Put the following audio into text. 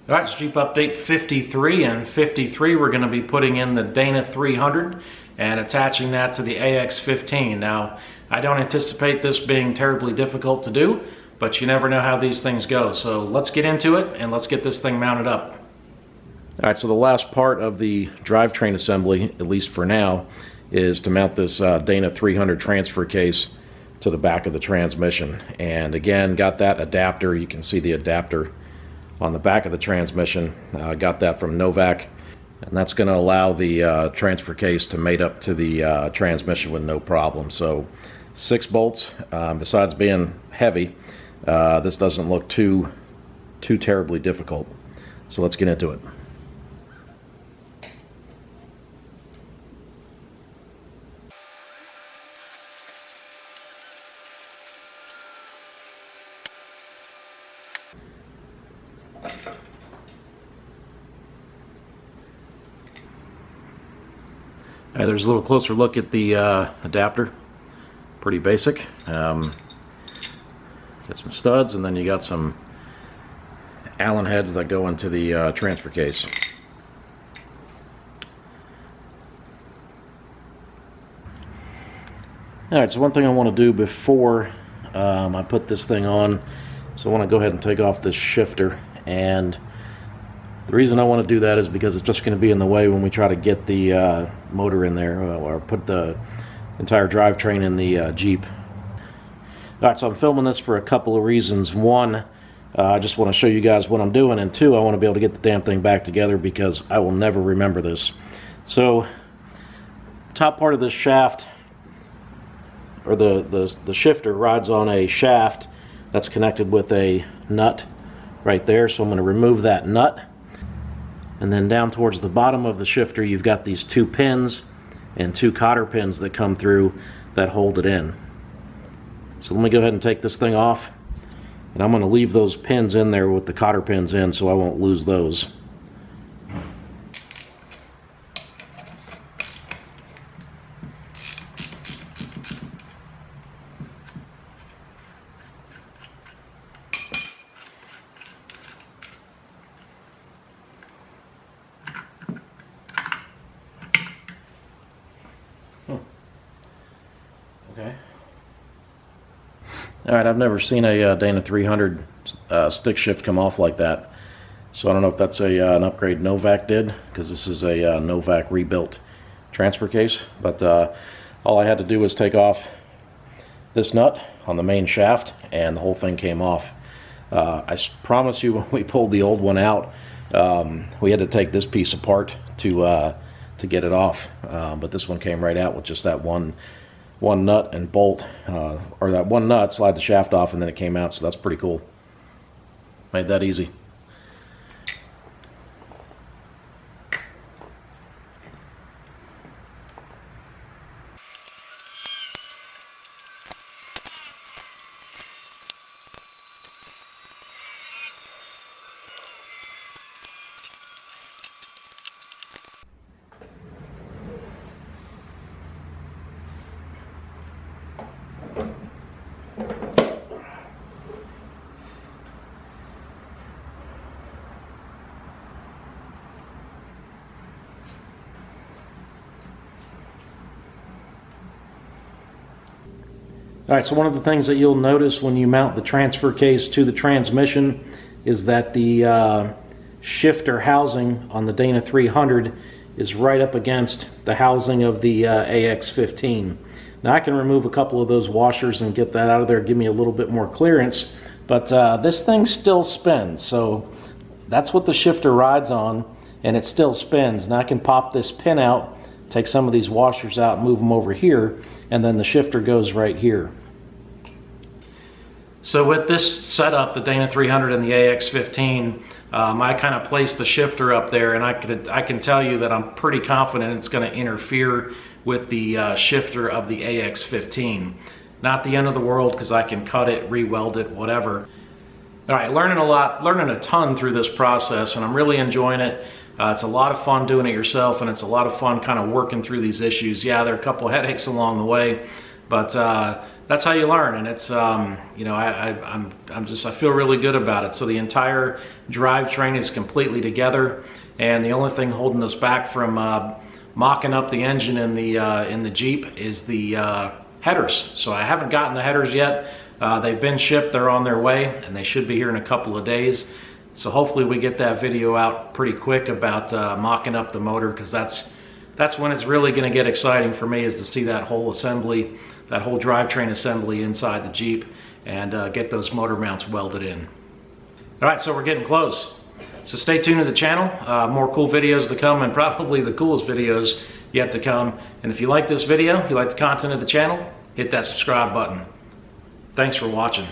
All right, it's Jeep Update 53, and 53 we're going to be putting in the Dana 300 and attaching that to the AX15. Now, I don't anticipate this being terribly difficult to do, but you never know how these things go. So let's get into it and let's get this thing mounted up. All right, so the last part of the drivetrain assembly, at least for now, is to mount this Dana 300 transfer case to the back of the transmission. And again, got that adapter. You can see the adapter on the back of the transmission. Got that from Novak, and that's going to allow the transfer case to mate up to the transmission with no problem. So 6 bolts. Besides being heavy, this doesn't look too terribly difficult. So let's get into it. There's a little closer look at the adapter. Pretty basic. Got some studs, and then you got some Allen heads that go into the transfer case. Alright, so one thing I want to do before I put this thing on, so I want to go ahead and take off this shifter, and the reason I want to do that is because it's just going to be in the way when we try to get the motor in there, or put the entire drivetrain in the Jeep. Alright, so I'm filming this for a couple of reasons. One, I just want to show you guys what I'm doing, and two, I want to be able to get the damn thing back together because I will never remember this. So, top part of this shaft, or the shifter, rides on a shaft that's connected with a nut right there, so I'm going to remove that nut. And then down towards the bottom of the shifter, you've got these 2 pins and 2 cotter pins that come through that hold it in. So let me go ahead and take this thing off, and I'm going to leave those pins in there with the cotter pins in so I won't lose those. Okay. Alright, I've never seen a Dana 300 stick shift come off like that. So I don't know if that's an upgrade Novak did, because this is a Novak rebuilt transfer case. But all I had to do was take off this nut on the main shaft, and the whole thing came off. I promise you, when we pulled the old one out, we had to take this piece apart to get it off. But this one came right out with just that one nut and bolt, or that one nut, slide the shaft off, and then it came out, so that's pretty cool. Made that easy. Alright, so one of the things that you'll notice when you mount the transfer case to the transmission is that the shifter housing on the Dana 300 is right up against the housing of the AX15. Now I can remove a couple of those washers and get that out of there, give me a little bit more clearance, but this thing still spins, so that's what the shifter rides on, and it still spins. Now I can pop this pin out, take some of these washers out, move them over here, and then the shifter goes right here. So with this setup, the Dana 300 and the AX15, I kind of placed the shifter up there, and I can tell you that I'm pretty confident it's going to interfere with the shifter of the AX15. Not the end of the world, because I can cut it, re-weld it, whatever. All right, learning a ton through this process, and I'm really enjoying it. It's a lot of fun doing it yourself, and it's a lot of fun kind of working through these issues. Yeah, there are a couple headaches along the way, but that's how you learn, and it's you know, I feel really good about it. So the entire drivetrain is completely together, and the only thing holding us back from mocking up the engine in the Jeep is the headers. So I haven't gotten the headers yet. They've been shipped, they're on their way, and they should be here in a couple of days. So hopefully we get that video out pretty quick about mocking up the motor, because that's when it's really going to get exciting for me, is to see that whole assembly, that whole drivetrain assembly inside the Jeep, and get those motor mounts welded in. All right, so we're getting close. So stay tuned to the channel. More cool videos to come, and probably the coolest videos yet to come. And if you like this video, you like the content of the channel, hit that subscribe button. Thanks for watching.